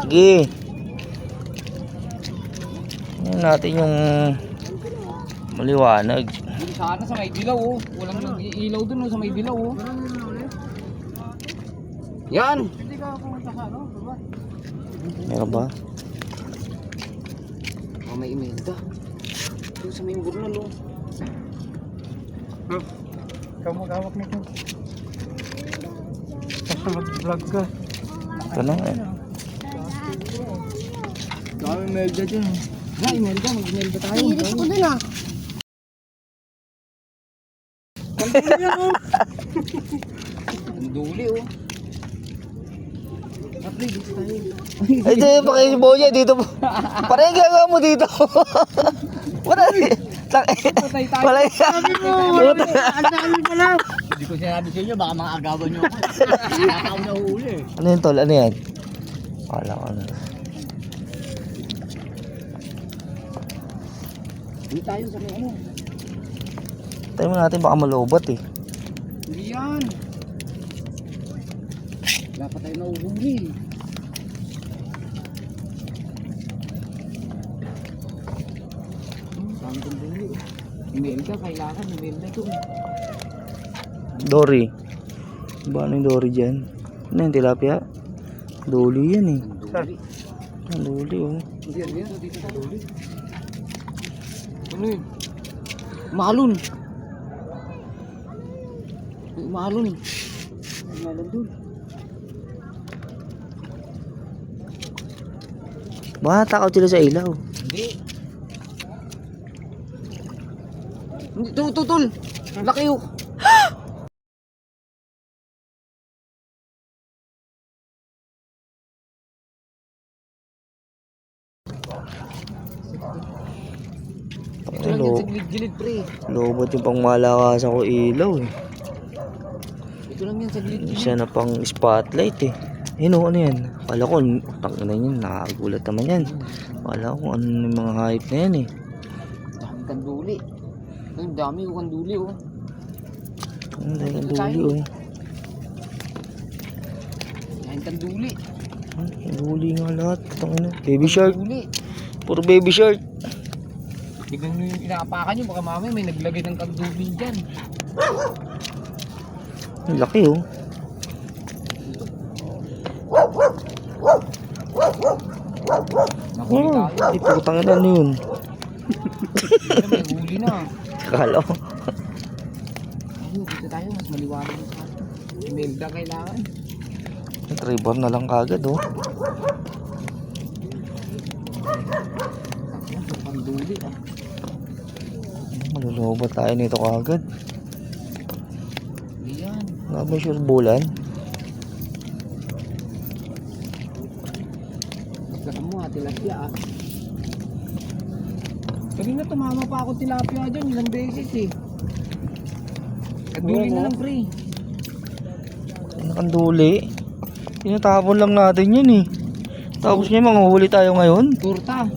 Sige. Yan natin yung maliwanag. Sana sa may dilaw oh. Walang nag-iilaw dun oh, sa may dilaw oh. Yan. Hindi ka pumunta sa ano, baba. Meron ba? Oh, may imelda. Ito sa may burnal oh. Kamag-hawak nito. Basta mag-vlog ka. Ito na eh. Dami imelda dyan oh. Ha, imelda. Mag-imelda tayo. Iris ko dun ah. Ang duli oh. Apre, dito tayo. Ay, di, pakisibo niya dito po. Parang yung gagawa mo dito. Wala. Patay tayo. Wala. Sabi mo, ang dami pa lang. Hindi ko sinabi sa inyo, baka mga agawan nyo ako. Nakakaw na huli eh. Ano yun tol? Ano yan? Wala ko na. Hindi tayo sa may ano. Tayo mo natin baka malobot eh. Hindi yan. Wala pa tayo nauhuli. Dami kong duli. Email ka, kailangan email na ito. Dory. Ba ano yung dory dyan? Ano yung tilapia? Duli yan eh. Ang duli. Ang duli oh. Hindi yan, yan. Dito sa duli. Ano yun? Umahalon. May umahalon. May umahalon dun. Baka takaw sila sa ilaw. Hindi. Hindi, tutol. Laki oh. Ito lang yan sa gilid-gilid pre. Lobot yung pang malakasan ko ilaw eh. Ito lang yan sa gilid-gilid. Isa na pang spotlight eh. Yun oh, ano yan? Akala ko, tangin na yun, nakagulat naman yan. Akala ko ano yung mga hype na yan eh. Dami kanduli. Ang dami ko kanduli oh. Ang dami ang duli oh. Dami kanduli. Ang duli nga lahat. Tangin na. Baby shark. Kanduli. Puro baby shark. Tignan nyo yung inaapakan nyo. Baka mamaya may naglagay ng kanduli dyan. Ang laki oh. Nahuli Oh, tayo. putang ina ano yun? Tignan, may huli na. Akala ko. Ayun, dito tayo. Mas maliwanag yung kato. Imelda kailangan. Tribor na lang kagad oh. Ayun, kanduli ah. Malulobot tayo nito kagad. Ayan. Nga ba sure bulan? Pagkakam mo ha, tilapia ah. Kanina tumama pa ako tilapia dyan, ilang beses eh. Kaduli na lang pre. Nakanduli. Tinatapon lang natin yun eh. Tapos niya manguhuli tayo ngayon. Turta.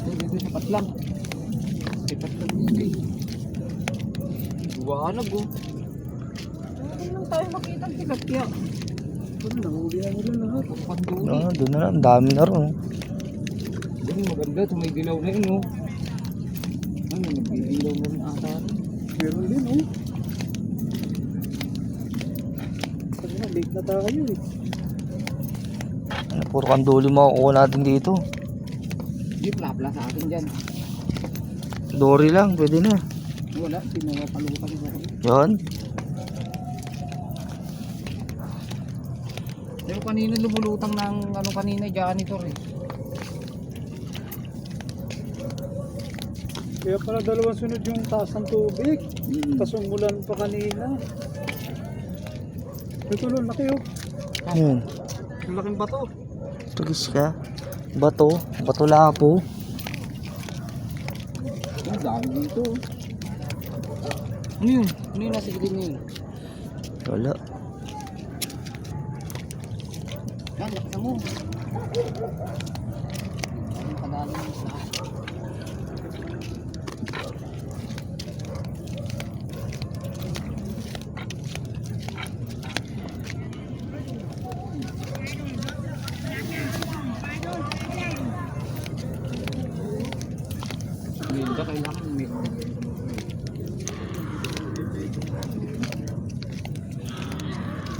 Dito sapat lang. Sapat lang dito eh. Buwanag oh. Ano lang tayo makita ang tilapia. Ano, nahuli na nila lahat. Ang panduli. Ah, doon na lang. Ang dami na rin. Yan, maganda. May dilaw na yun oh. Ano, nagdidilaw na rin ata. Pero din oh. Kasi na, late na tayo eh. Puro kanduli makukuha natin dito. Hindi, plapla sa akin dyan. Dory lang. Pwede na. Wala, pinapalutan ko. Yan. Pero kanina lumulutang ng ano kanina, janitor eh. Kaya pala dalawang sunod yung taas ng tubig. Tapos umulan pa kanina. Ito lang, laki oh. Yan. Ang laking bato. Tugis ka. Bato. Bato lapo. Ang dami dito. Ano yun? Ano yun nasa gilid niya yun? Wala. Yan, nakita mo. Ang kadaling mo sa akin.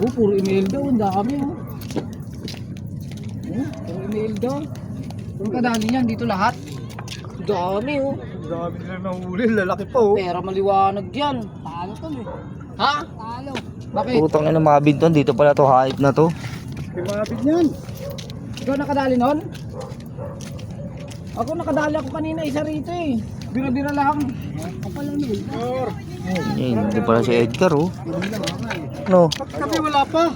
Oh, puro email daw. Ang dami oh. Oh, puro email daw. Puro kadali niyan. Dito lahat. Ang dami oh. Ang dami nila nahuli, lalaki pa oh. Pera maliwanag yan. Talo to eh. Ha? Talo. Bakit? Putang ina mga binton. Dito pala to. Hype na to. Kimapit niyan. Ikaw nakadali nun? Ako nakadali ako kanina isa rito eh. Bira-bira lang. Kapal lang yun. Yan, hindi pala si Edgar oh. No. Kami wala pa.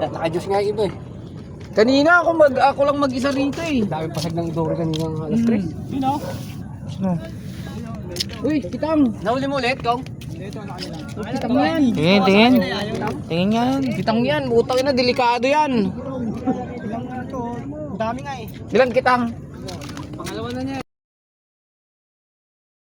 Nakajus nga iba eh. Kanina ako lang mag-isa rito eh. Dami pasag ng idori kanina ng alas 3. Yun oh. No. Uy, kitang. Nahuli mo ulit, Kong? Kitang mo yan. Tingin, tingin. Tingin nga yan. Kitang yan. Butang ina, delikado yan. Ilang nga to. Ang dami nga eh. Ilan kitang?